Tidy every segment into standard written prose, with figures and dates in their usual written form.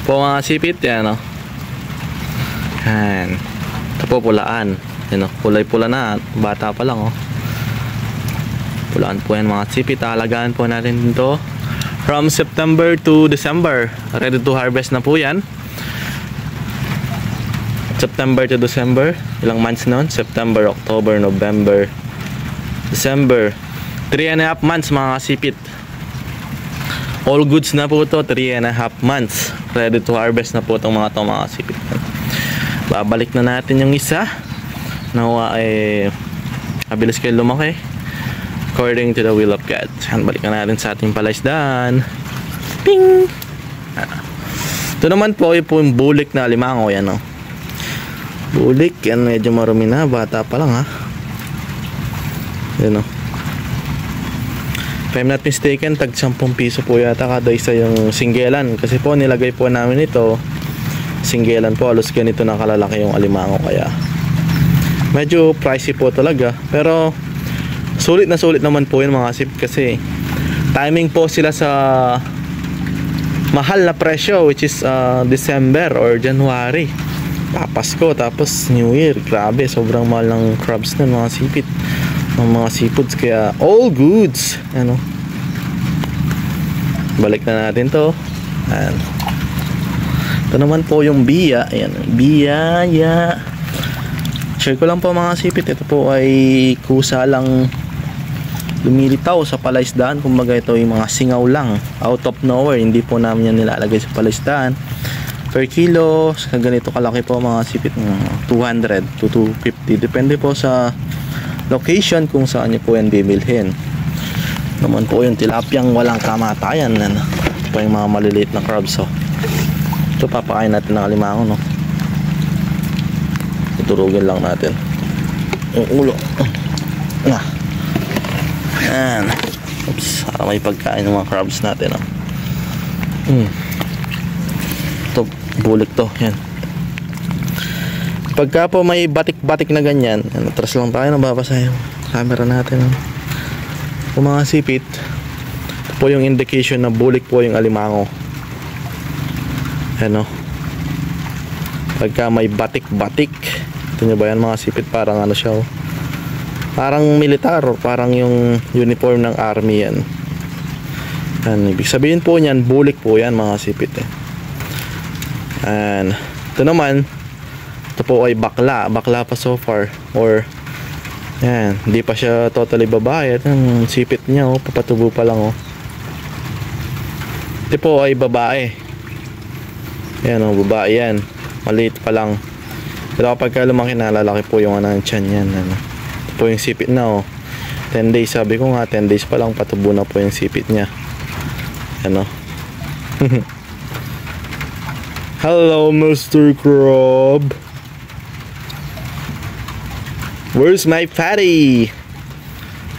po mga sipit, yan o. Yan. Ito po pulaan. Yan o, kulay pula na. Bata pa lang o. Pulaan po yan mga sipit. Alagaan po natin dito from September to December. Ready to harvest na po yan. September to December. Ilang months noon? September, October, November, December. 3.5 months mga sipit. All goods na po to. 3.5 months. Ready to harvest na po itong mga sipit. Babalik na natin yung isa. Nawa ay mabilis kayo lumaki according to the will of God. Balikan natin sa ating palaisdaan. Ping! Ito naman po yung bulik na alimango. Yan o. Bulik. Yan, medyo marumi na. Bata pa lang ha. Yan o. If I'm not mistaken, tag 10 piso po yata kada isa yung singgelan. Kasi po nilagay po namin ito singgelan po, alos ganito na kalalaki yung alimango. Kaya medyo pricey po talaga. Pero sulit na sulit naman po yun mga sip. Kasi timing po sila sa mahal na presyo, which is December or January. Papasko tapos New Year. Grabe, sobrang mahal ng crabs nun mga sipit, ng mga seafoods. Kaya all goods. Ano, balik na natin to. Ayan. Ito naman po yung biya. Ayan, biyaya. Share ko lang po mga sipit. Ito po ay kusa lang lumilitaw sa palaisdaan. Kumbaga ito yung mga singaw lang, out of nowhere. Hindi po namin yan nilalagay sa palaisdaan. Per kilo, ganito kalaki po mga sipit, 200 to 250. Depende po sa location kung saan nyo po yan bibilhin. Naman po yung tilapyang walang kamatayan. Ito po yung mga maliliit na crabs. So, ito papakain natin ng alimango, no? Tuturugin lang natin yung ulo. Yan. Oops, para may pagkain ng mga crabs natin, no? Ito, bulik to. Yan. Pagka po may batik-batik na ganyan, atras lang tayo, nababasa yung camera natin, no? Kung mga sipit, ito po yung indication na bulik po yung alimango. Ano, pagka may batik-batik, ito nyo ba yan mga sipit, parang ano siya, oh, parang militar, parang yung uniform ng army yan. Yan, ibig sabihin po niyan, bulik po yan mga sipit eh. And ito naman, ito po ay bakla pa so far, or yan, hindi pa siya totally babae. Ito yung sipit niya, oh, papatubo pa lang, oh. Ito po ay babae. Yan o, babae yan. Maliit pa lang. Pero kapag lumaki na, lalaki po yung ano, tiyan yan. Ano. Ito po yung sipit na o. 10 days, sabi ko nga, 10 days pa lang, patubo na po yung sipit niya. Ano. Hello, Mr. Crab. Where's my fatty?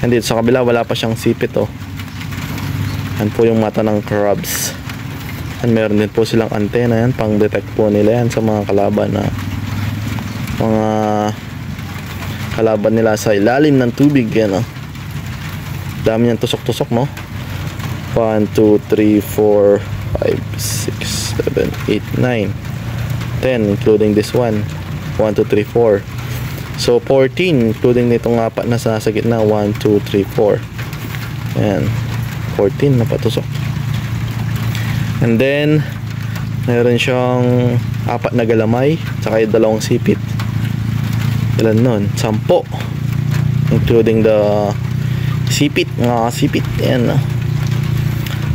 Andito sa kabila, wala pa siyang sipit o. Yan po yung mata ng crabs. And meron din po silang antena yan, pang detect po nila yan sa mga kalaban na mga kalaban nila sa ilalim ng tubig. Yan, oh. Dami yan tusok-tusok, no? 1, 2, 3, 4, 5, 6, 7, 8, 9, 10 including this one. 1, 2, 3, 4. So 14 including nitong apat na sa gitna. 1, 2, 3, 4. Ayan, 14 na patusok. And then meron siyang apat na galamay saka yung 2 sipit. Ilan nun? 10 including the sipit, mga sipit. Ayan, no?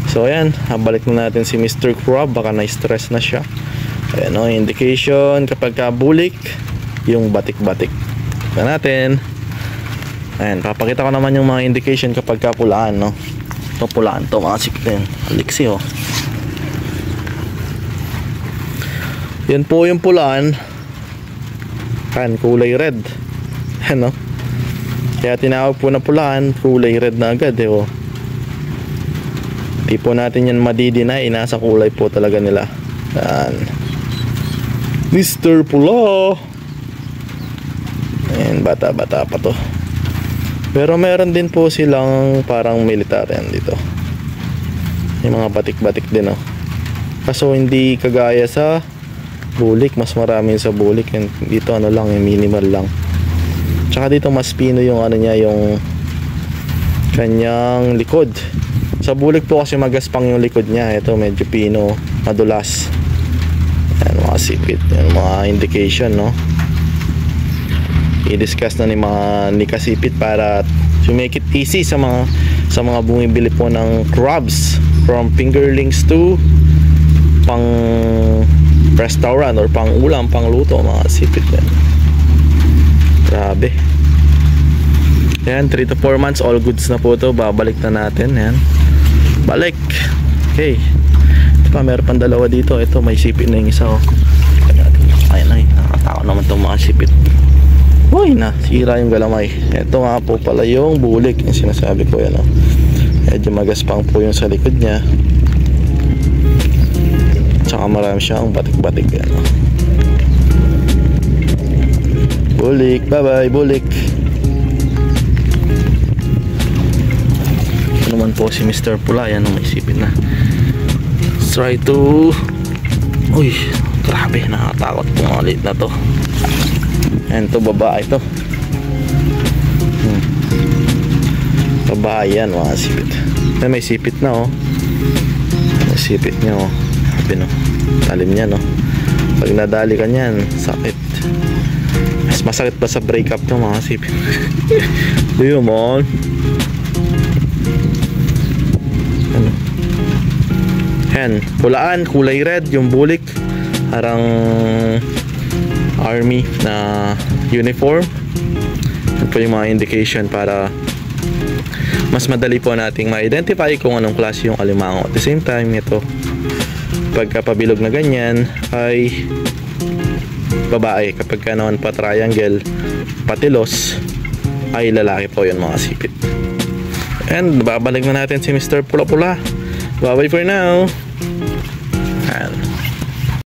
So ayan, balik na natin si Mr. Crab. Baka na-stress na siya. Ayan, no? Indication kapag kabulik yung batik-batik na natin. Ayan, papakita ko naman yung mga indication kapag kapulaan, no? Ito pulaan to mga sipit. Aliksi, oh. Yan po yung pulaan. Kan, kulay red. Ano? Kaya tinawag po na pulaan, kulay red na agad eh, oh. Di po natin yan madidinay, nasa kulay po talaga nila. Yan, Mr. Pula. Ayan, bata-bata pa to. Pero meron din po silang parang militar yan dito. Yung mga batik-batik din, oh. Kaso hindi kagaya sa bulik, mas marami sa bulik. And dito ano lang, minimal lang. Tsaka dito mas pino yung ano niya, yung kanyang likod. Sa bulik po kasi magaspang yung likod niya. Ito medyo pino, madulas. Yan mga sipit, yan mga indication, no? I-discuss na ni Kasipit para to make it easy sa mga bumibili po ng crabs, from fingerlings to pang restaurant or pang ulam, pang luto, mga sipit yan. Grabe. Yan, 3 to 4 months, all goods na po to. Babalik na natin. Yan, balik. Okay, ito pa, meron pang dalawa dito. Ito, may sipit na yung isa, oh. Ayun ay, nakakatakot naman itong mga sipit. Uy, nasira yung galamay. Ito nga po pala yung bulik, yung sinasabi ko, yan, oh. Medyo magaspang po yung sa likod niya. Tsaka marami siyang batik-batik, yan, oh. Bulik, bye bye bulik. Ito naman po si Mr. Pula, yan, oh, may sipit na. Let's try to... Uy, grabe, nakakatakot po mga lit na to. And to, babae to. Babae yan, mga sipit. May sipit na, oh. May sipit niya, oh. Sabi, no, talim niya, no. Pag nadali ka niyan, sakit. Mas masakit pa sa breakup to, mga sipit. Do you man? Ano? Yan, pulaan, kulay red yung bulik. Parang army na uniform. Ito po yung mga indication para mas madali po nating ma-identify kung anong klase yung alimango. At the same time, ito, pagkapabilog na ganyan ay babae. Kapag ka naman pa triangle, patilos, ay lalaki po yun, mga sipit. And babalik na natin si Mr. Pula-Pula. Bye bye for now. And